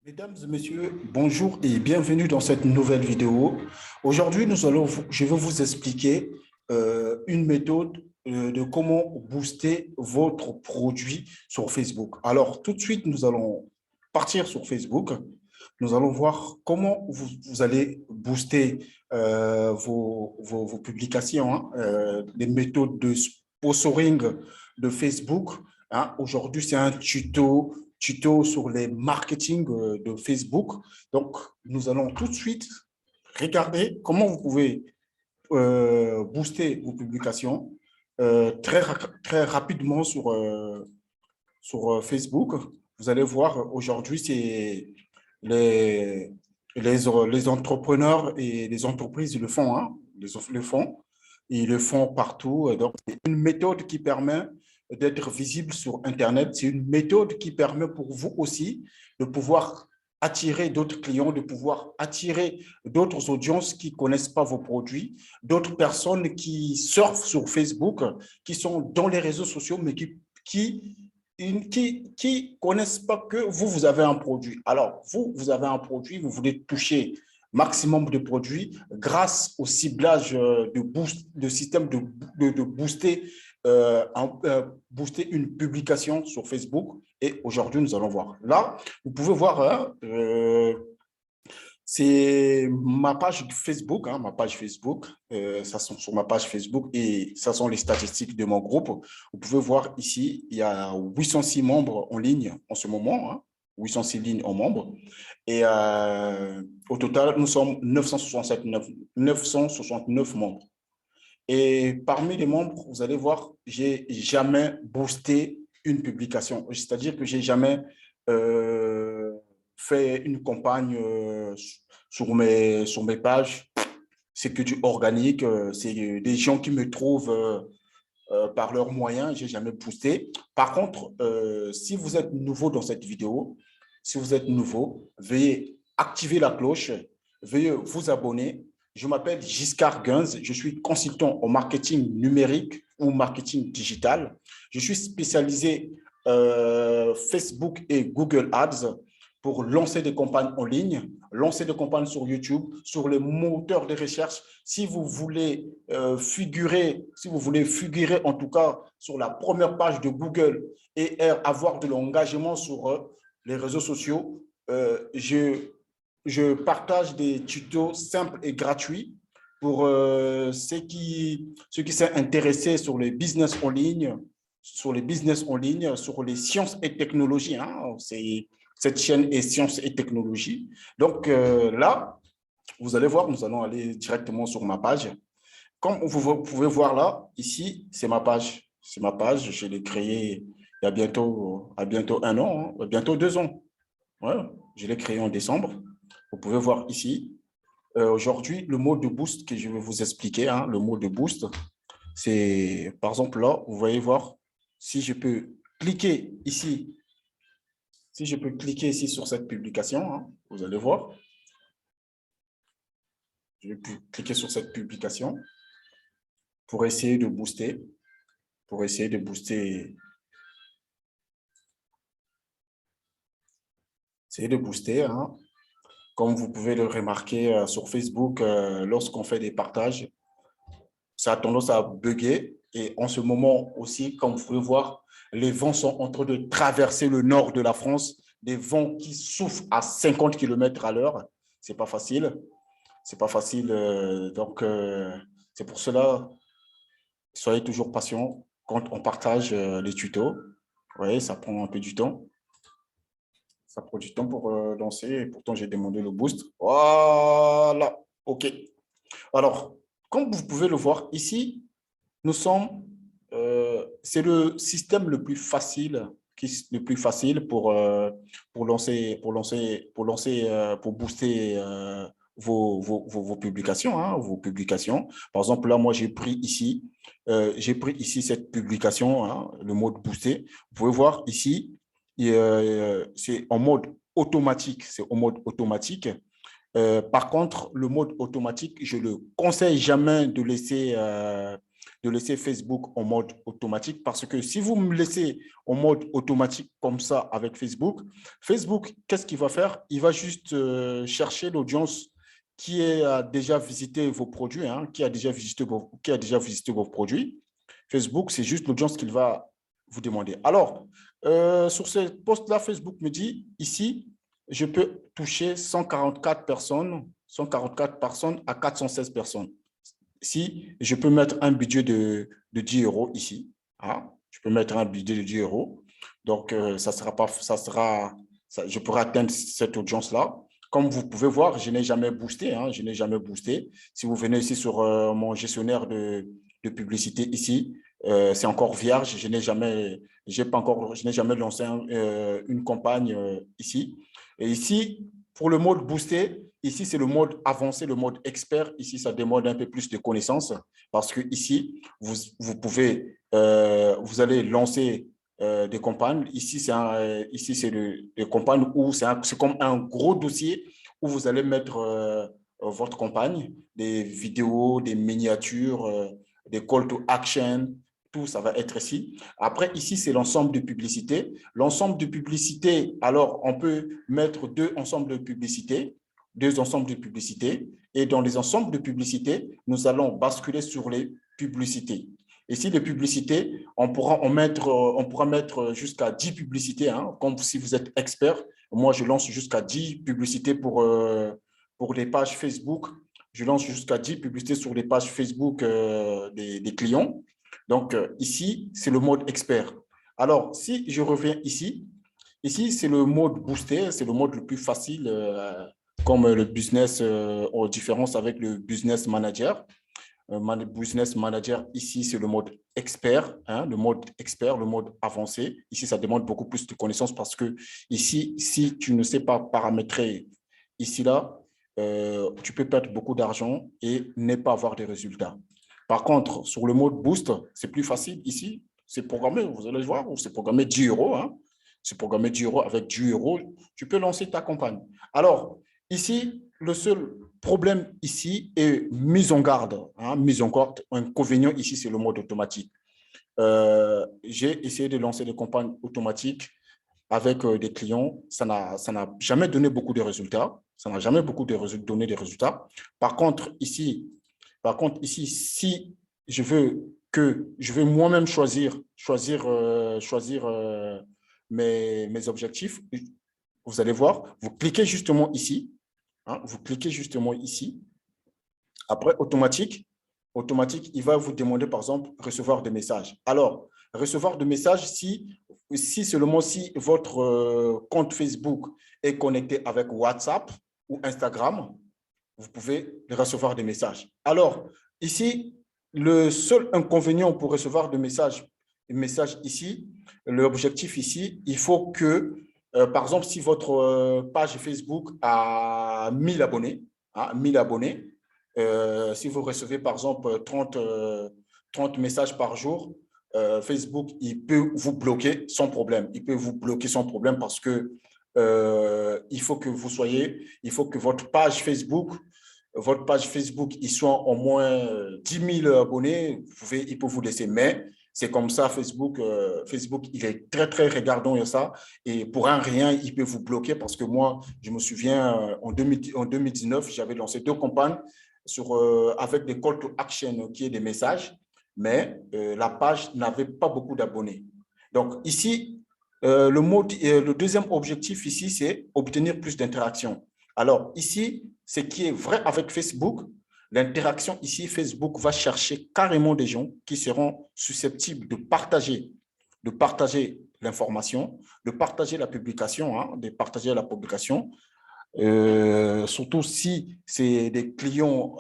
Mesdames et messieurs, bonjour et bienvenue dans cette nouvelle vidéo. Aujourd'hui, je vais vous expliquer une méthode de comment booster votre produit sur Facebook. Alors, tout de suite, nous allons partir sur Facebook. Nous allons voir comment vous allez booster vos publications, hein, les méthodes de sponsoring de Facebook. Hein. Aujourd'hui, c'est un tuto sur les marketing de Facebook. Donc, nous allons tout de suite regarder comment vous pouvez booster vos publications très rapidement sur Facebook. Vous allez voir, aujourd'hui, c'est les, les entrepreneurs et les entreprises le font, hein, le font. Ils le font partout. Donc, c'est une méthode qui permet d'être visible sur Internet. C'est une méthode qui permet pour vous aussi de pouvoir attirer d'autres clients, de pouvoir attirer d'autres audiences qui ne connaissent pas vos produits, d'autres personnes qui surfent sur Facebook, qui sont dans les réseaux sociaux, mais qui connaissent pas que vous avez un produit. Alors, vous avez un produit, vous voulez toucher maximum de produits grâce au ciblage de système de booster une publication sur Facebook. Et aujourd'hui, nous allons voir. Là, vous pouvez voir, hein, c'est ma page Facebook, hein, ma page Facebook. Ça sont sur ma page Facebook et ça sont les statistiques de mon groupe. Vous pouvez voir ici, il y a 806 membres en ligne en ce moment, hein, 806 lignes en membres. Et au total, nous sommes 969 membres. Et parmi les membres, vous allez voir, j'ai jamais boosté une publication. C'est-à-dire que j'ai jamais euh, fait une campagne sur mes pages. C'est que du organique. C'est des gens qui me trouvent par leurs moyens. J'ai jamais boosté. Par contre, si vous êtes nouveau dans cette vidéo, si vous êtes nouveau, veuillez activer la cloche, veuillez vous abonner. Je m'appelle Giscard Gunz, je suis consultant en marketing numérique ou marketing digital. Je suis spécialisé Facebook et Google Ads pour lancer des campagnes en ligne, lancer des campagnes sur YouTube, sur les moteurs de recherche. Si vous voulez figurer en tout cas sur la première page de Google et avoir de l'engagement sur les réseaux sociaux, je partage des tutos simples et gratuits pour ceux qui sont intéressés sur les business en ligne, sur les sciences et technologies. Hein. Cette chaîne est sciences et technologies. Donc là, vous allez voir, nous allons aller directement sur ma page. Comme vous pouvez voir là, ici, c'est ma page. C'est ma page, je l'ai créée il y a bientôt un an, hein, bientôt 2 ans. Ouais, je l'ai créée en décembre. Vous pouvez voir ici. Aujourd'hui, le mot de boost que je vais vous expliquer, hein, le mot de boost, c'est, par exemple, là, vous voyez voir, si je peux cliquer ici, si je peux cliquer ici sur cette publication, hein, vous allez voir, je vais cliquer sur cette publication pour essayer de booster, pour essayer de booster, essayer de booster, hein. Comme vous pouvez le remarquer sur Facebook, lorsqu'on fait des partages, ça a tendance à bugger. Et en ce moment aussi, comme vous pouvez voir, les vents sont en train de traverser le nord de la France, des vents qui soufflent à 50 km à l'heure. C'est pas facile. C'est pas facile. Donc, c'est pour cela, soyez toujours patient quand on partage les tutos. Vous voyez, ça prend un peu du temps. Ça prend du temps pour lancer. Et pourtant, j'ai demandé le boost. Voilà. OK. Alors, comme vous pouvez le voir ici, c'est le système le plus facile, pour booster vos publications, hein, vos publications. Par exemple, là, moi, j'ai pris ici cette publication, hein, le mode booster. Vous pouvez voir ici, c'est en mode automatique. C'est en mode automatique. Par contre, le mode automatique, je ne le conseille jamais de laisser de laisser Facebook en mode automatique parce que si vous me laissez en mode automatique comme ça avec Facebook, Facebook, qu'est-ce qu'il va faire? Il va juste chercher l'audience qui a déjà visité vos produits, hein, qui a déjà visité vos produits. Facebook, c'est juste l'audience qu'il va vous demander. Alors, sur ce post-là, Facebook me dit ici, je peux toucher 144 personnes à 416 personnes. Si je peux mettre un budget de 10 euros ici, hein, je peux mettre un budget de 10 euros. Donc, je pourrai atteindre cette audience-là. Comme vous pouvez voir, je n'ai jamais boosté. Hein, je n'ai jamais boosté. Si vous venez ici sur mon gestionnaire de publicité ici, c'est encore vierge. Je n'ai jamais lancé une campagne ici. Et ici, pour le mode boosté, ici, c'est le mode avancé, le mode expert. Ici, ça demande un peu plus de connaissances parce que ici, vous allez lancer des campagnes. Ici, c'est des campagnes où c'est comme un gros dossier où vous allez mettre votre campagne, des vidéos, des miniatures, des call to action, tout ça va être ici. Après, ici, c'est l'ensemble de publicités. L'ensemble de publicités, alors, on peut mettre deux ensembles de publicités. Et dans les ensembles de publicités, nous allons basculer sur les publicités. Ici, les publicités, on pourra mettre jusqu'à 10 publicités, hein, comme si vous êtes expert. Moi, je lance jusqu'à 10 publicités pour les pages Facebook. Je lance jusqu'à 10 publicités sur les pages Facebook des clients. Donc, ici, c'est le mode expert. Alors, si je reviens ici, c'est le mode boosté, c'est le mode le plus facile, comme le business, en différence avec le business manager. Business manager, ici, c'est le mode expert, hein, le mode expert, le mode avancé. Ici, ça demande beaucoup plus de connaissances parce que ici, si tu ne sais pas paramétrer ici, là, tu peux perdre beaucoup d'argent et ne pas avoir de résultats. Par contre, sur le mode boost, c'est plus facile. Ici, c'est programmé, vous allez voir, c'est programmé 10 euros. Hein. C'est programmé 10 euros. Avec 10 euros, tu peux lancer ta campagne. Alors, ici, le seul problème ici est mise en garde. Hein, mise en garde. Inconvénient ici, c'est le mode automatique. J'ai essayé de lancer des campagnes automatiques avec des clients. Ça n'a jamais donné beaucoup de résultats. Ça n'a jamais donné des résultats. Par contre, ici, si je veux moi-même choisir mes objectifs, vous allez voir, vous cliquez justement ici. Hein, vous cliquez justement ici. Après, automatique, il va vous demander, par exemple, recevoir des messages. Alors, recevoir des messages, seulement si votre compte Facebook est connecté avec WhatsApp ou Instagram, vous pouvez recevoir des messages. Alors, ici, le seul inconvénient pour recevoir des messages ici, l'objectif ici, il faut que, par exemple, si votre page Facebook a 1000 abonnés, hein, 1000 abonnés, si vous recevez, par exemple, 30 messages par jour, Facebook, il peut vous bloquer sans problème. Il peut vous bloquer sans problème parce que il faut que votre page Facebook, il soit au moins 10 000 abonnés. Il peut vous laisser. Mais c'est comme ça, Facebook, il est très, très regardant à ça. Et pour un rien, il peut vous bloquer parce que moi, je me souviens, en 2019, j'avais lancé deux campagnes avec des call to action qui est des messages, mais la page n'avait pas beaucoup d'abonnés. Donc ici, le deuxième objectif ici, c'est obtenir plus d'interactions. Alors ici, ce qui est vrai avec Facebook, l'interaction ici, Facebook va chercher carrément des gens qui seront susceptibles de partager l'information, de partager la publication, hein, de partager la publication, surtout si c'est des clients,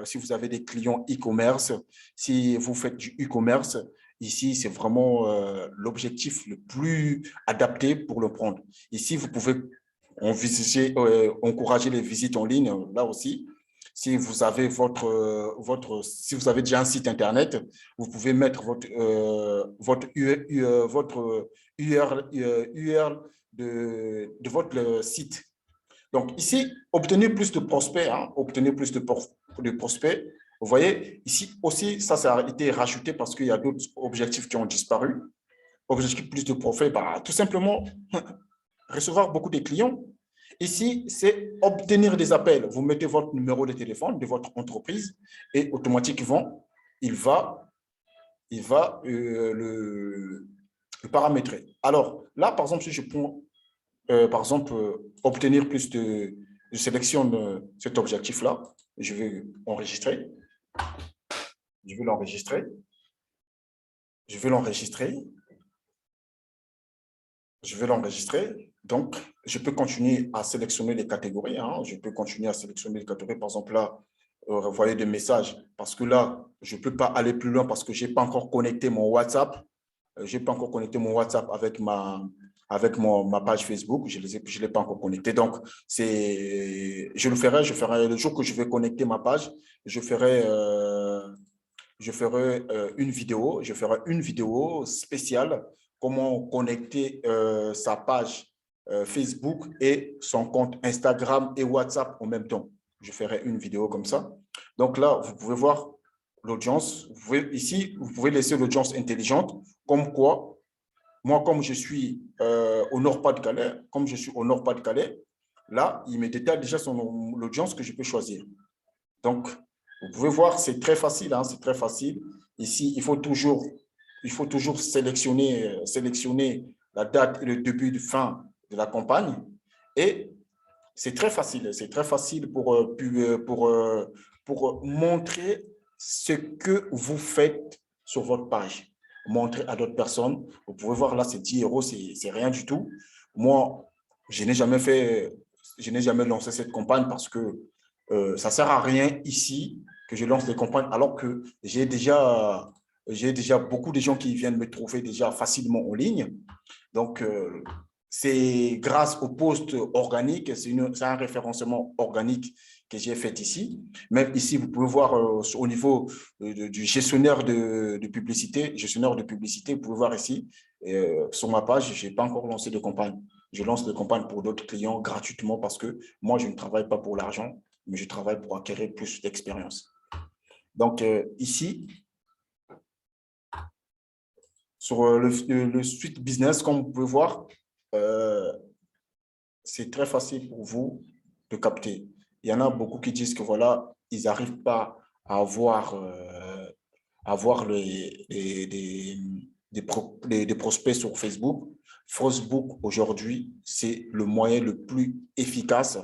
si vous avez des clients e-commerce, si vous faites du e-commerce, ici, c'est vraiment l'objectif le plus adapté pour le prendre. Ici, vous pouvez encourager les visites en ligne, là aussi. Si vous avez si vous avez déjà un site Internet, vous pouvez mettre votre URL de votre site. Donc ici, obtenir plus de prospects, hein, obtenir plus de prospects, Vous voyez, ici aussi, ça a été rajouté parce qu'il y a d'autres objectifs qui ont disparu. Objectif plus de profit, bah, tout simplement, recevoir beaucoup de clients. Ici, c'est obtenir des appels. Vous mettez votre numéro de téléphone de votre entreprise et automatiquement, il va, le paramétrer. Alors, là, par exemple, si je prends, par exemple, obtenir plus je sélectionne cet objectif-là, je vais enregistrer, je vais l'enregistrer, je vais l'enregistrer, je vais l'enregistrer. Donc, je peux continuer à sélectionner les catégories. Hein. Je peux continuer à sélectionner les catégories. Par exemple, là, renvoyer des messages. Parce que là, je ne peux pas aller plus loin parce que je n'ai pas encore connecté mon WhatsApp. Je n'ai pas encore connecté mon WhatsApp avec ma page Facebook. Je ne l'ai pas encore connecté. Donc, je le ferai le jour que je vais connecter ma page. Je ferai une vidéo spéciale, comment connecter sa page Facebook et son compte Instagram et WhatsApp en même temps. Je ferai une vidéo comme ça. Donc là, vous pouvez voir l'audience. Ici, vous pouvez laisser l'audience intelligente, comme quoi, moi, comme je suis au Nord-Pas-de-Calais, là, il me détaille déjà l'audience que je peux choisir. Donc, vous pouvez voir, c'est très facile, hein, c'est très facile. Ici, il faut toujours sélectionner la date et le début de fin de la campagne. Et c'est très facile pour montrer ce que vous faites sur votre page. Montrer à d'autres personnes. Vous pouvez voir là, c'est 10 euros, c'est rien du tout. Moi, je n'ai jamais lancé cette campagne parce que ça ne sert à rien ici que je lance des campagnes alors que j'ai déjà beaucoup de gens qui viennent me trouver déjà facilement en ligne. Donc, c'est grâce au post organique, c'est un référencement organique que j'ai fait ici. Même ici, vous pouvez voir au niveau du gestionnaire de publicité, vous pouvez voir ici, sur ma page, je n'ai pas encore lancé de campagne. Je lance des campagnes pour d'autres clients gratuitement parce que moi, je ne travaille pas pour l'argent, mais je travaille pour acquérir plus d'expérience. Donc, ici, sur le suite business, comme vous pouvez voir, euh, c'est très facile pour vous de capter. Il y en a beaucoup qui disent que voilà, ils n'arrivent pas à avoir des prospects sur Facebook. Facebook, aujourd'hui, c'est le moyen le plus efficace